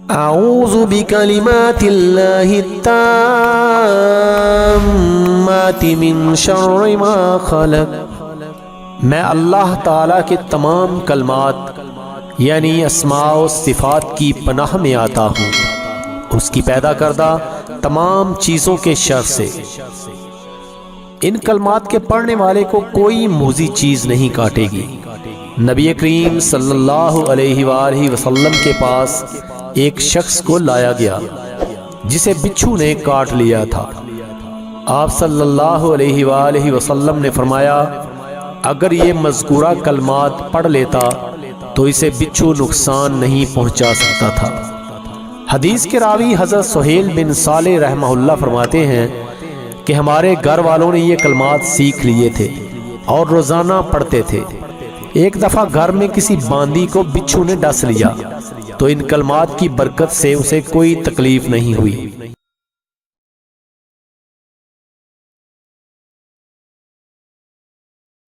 اعوذ بکلمات اللہ التامات من شر ما خلق، میں اللہ تعالیٰ کے تمام کلمات یعنی اسماء و صفات کی پناہ میں آتا ہوں، اس کی پیدا کردہ تمام چیزوں کے شر سے۔ ان کلمات کے پڑھنے والے کو کوئی موذی چیز نہیں کاٹے گی۔ نبی کریم صلی اللہ علیہ وآلہ وسلم کے پاس ایک شخص کو لایا گیا جسے بچھو نے کاٹ لیا تھا۔ آپ صلی اللہ علیہ وآلہ وسلم نے فرمایا اگر یہ مذکورہ کلمات پڑھ لیتا تو اسے بچھو نقصان نہیں پہنچا سکتا تھا۔ حدیث کے راوی حضرت سہیل بن صالح رحمہ اللہ فرماتے ہیں کہ ہمارے گھر والوں نے یہ کلمات سیکھ لیے تھے اور روزانہ پڑھتے تھے۔ ایک دفعہ گھر میں کسی باندی کو بچھو نے ڈس لیا تو ان کلمات کی برکت سے اسے کوئی تکلیف نہیں ہوئی۔